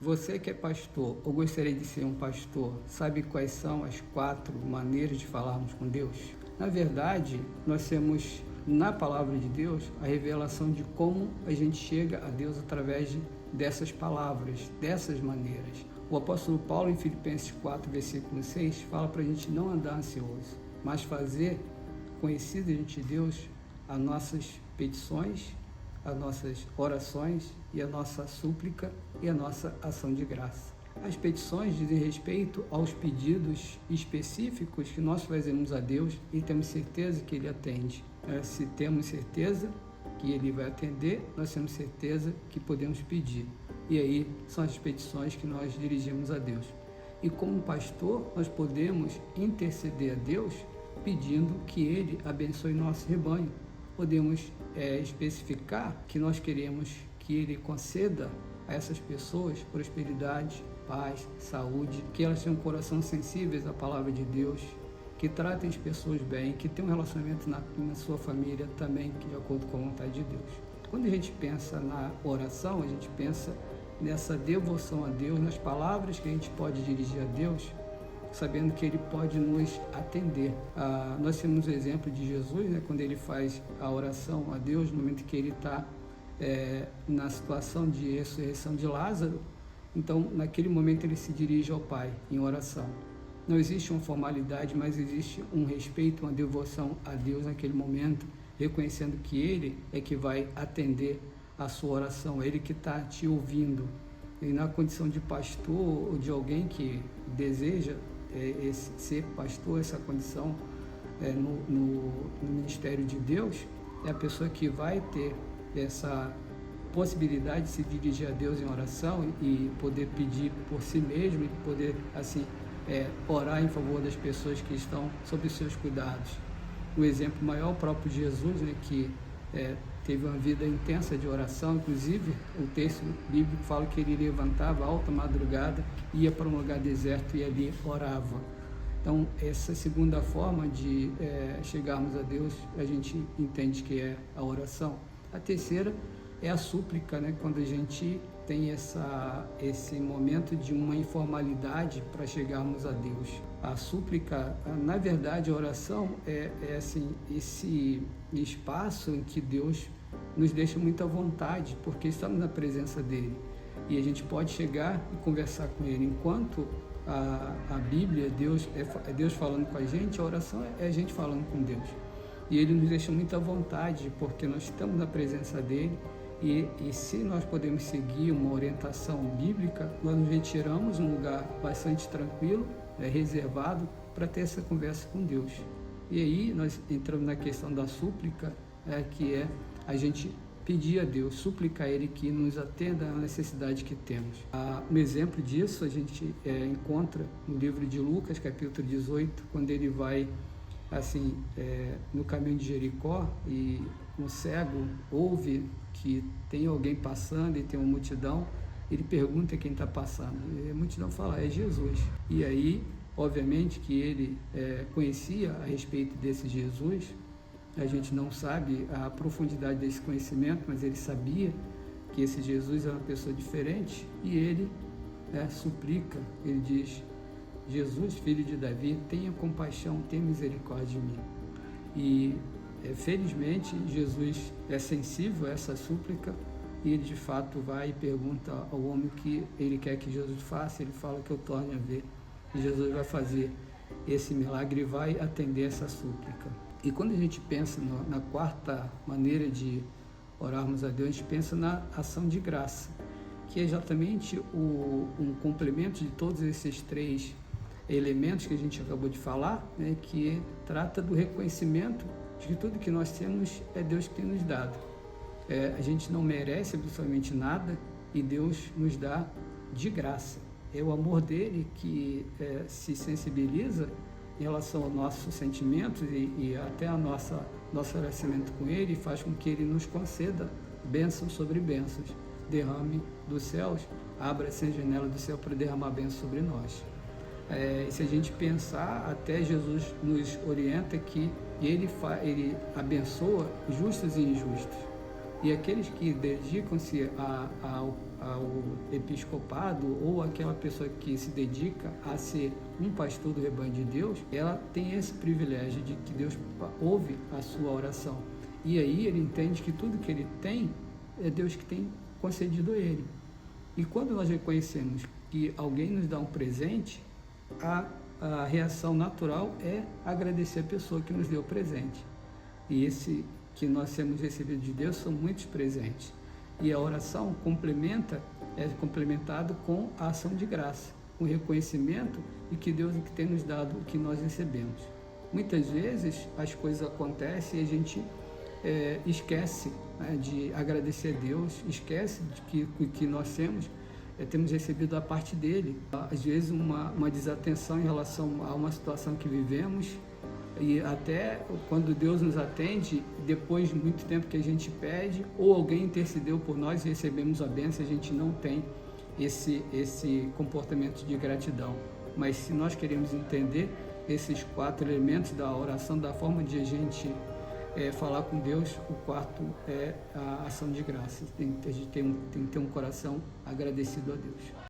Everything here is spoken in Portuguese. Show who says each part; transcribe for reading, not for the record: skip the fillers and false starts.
Speaker 1: Você que é pastor ou gostaria de ser um pastor, sabe quais são as 4 maneiras de falarmos com Deus? Na verdade, nós temos na palavra de Deus a revelação de como a gente chega a Deus através dessas palavras, dessas maneiras. O apóstolo Paulo, em Filipenses 4, versículo 6, fala para a gente não andar ansioso, mas fazer conhecido diante de Deus as nossas petições, as nossas orações e a nossa súplica e a nossa ação de graça. As petições dizem respeito aos pedidos específicos que nós fazemos a Deus e temos certeza que Ele atende. Se temos certeza que Ele vai atender, nós temos certeza que podemos pedir. E aí são as petições que nós dirigimos a Deus. E como pastor, nós podemos interceder a Deus pedindo que Ele abençoe nosso rebanho. Podemos especificar que nós queremos que Ele conceda a essas pessoas prosperidade, paz, saúde, que elas tenham um coração sensíveis à palavra de Deus, que tratem as pessoas bem, que tenham um relacionamento na sua família também de acordo com a vontade de Deus. Quando a gente pensa na oração, a gente pensa nessa devoção a Deus, nas palavras que a gente pode dirigir a Deus, sabendo que Ele pode nos atender. Nós temos o exemplo de Jesus, né, quando Ele faz a oração a Deus, no momento que Ele está na situação de ressurreição de Lázaro. Então, naquele momento, Ele se dirige ao Pai em oração. Não existe uma formalidade, mas existe um respeito, uma devoção a Deus naquele momento, reconhecendo que Ele é que vai atender a sua oração, Ele que está te ouvindo. E na condição de pastor ou de alguém que deseja ser pastor, essa condição no ministério de Deus, é a pessoa que vai ter essa possibilidade de se dirigir a Deus em oração e poder pedir por si mesmo e poder, assim, orar em favor das pessoas que estão sob os seus cuidados. O exemplo maior, o próprio Jesus, né, que teve uma vida intensa de oração. Inclusive, o texto bíblico fala que ele levantava alta madrugada, ia para um lugar deserto e ali orava. Então, essa segunda forma de chegarmos a Deus, a gente entende que é a oração. A terceira é a súplica, né? Quando a gente tem esse momento de uma informalidade para chegarmos a Deus. A súplica, na verdade, a oração é assim, esse espaço em que Deus nos deixa muita vontade, porque estamos na presença dEle. E a gente pode chegar e conversar com Ele. Enquanto a Bíblia, é Deus falando com a oração é a gente falando com Deus. E Ele nos deixa muita vontade, porque nós estamos na presença dEle. E se nós podemos seguir uma orientação bíblica, nós nos retiramos um lugar bastante tranquilo, reservado, para ter essa conversa com Deus. E aí nós entramos na questão da súplica, que é a gente pedir a Deus, suplicar a Ele que nos atenda à necessidade que temos. Um exemplo disso a gente encontra no livro de Lucas, capítulo 18, quando ele vai assim, no caminho de Jericó e um cego ouve que tem alguém passando e tem uma multidão, ele pergunta quem está passando, e a multidão fala, é Jesus. E aí, obviamente que ele conhecia a respeito desse Jesus, a gente não sabe a profundidade desse conhecimento, mas ele sabia que esse Jesus era uma pessoa diferente, e ele suplica, ele diz, Jesus, filho de Davi, tenha compaixão, tenha misericórdia de mim. E felizmente Jesus é sensível a essa súplica e ele de fato vai e pergunta ao homem o que ele quer que Jesus faça. Ele fala que eu torne a ver, e Jesus vai fazer esse milagre e vai atender essa súplica. E quando a gente pensa na quarta maneira de orarmos a Deus, a gente pensa na ação de graça, que é exatamente um complemento de todos esses 3 elementos que a gente acabou de falar, né, que trata do reconhecimento de que tudo que nós temos é Deus que tem nos dado. A gente não merece absolutamente nada e Deus nos dá de graça. É o amor dele que se sensibiliza em relação aos nossos sentimentos e até a nosso relacionamento com ele, faz com que ele nos conceda bênçãos sobre bênçãos. Derrame dos céus, abra-se a janela do céu para derramar bênçãos sobre nós. Se a gente pensar, até Jesus nos orienta que ele abençoa justos e injustos. E aqueles que dedicam-se ao episcopado ou aquela pessoa que se dedica a ser um pastor do rebanho de Deus, ela tem esse privilégio de que Deus ouve a sua oração. E aí ele entende que tudo que ele tem é Deus que tem concedido a ele. E quando nós reconhecemos que alguém nos dá um presente, a reação natural é agradecer a pessoa que nos deu o presente. E esse que nós temos recebido de Deus são muitos presentes. E a oração é complementado com a ação de graça, o reconhecimento de que Deus é que tem nos dado o que nós recebemos. Muitas vezes as coisas acontecem e a gente esquece, né, de agradecer a Deus, esquece de que o que nós temos recebido da parte dele. Às vezes uma desatenção em relação a uma situação que vivemos, e até quando Deus nos atende, depois de muito tempo que a gente pede, ou alguém intercedeu por nós e recebemos a bênção, a gente não tem esse comportamento de gratidão. Mas se nós queremos entender esses 4 elementos da oração, da forma de a gente falar com Deus, o quarto é a ação de graças. A gente tem que ter um coração agradecido a Deus.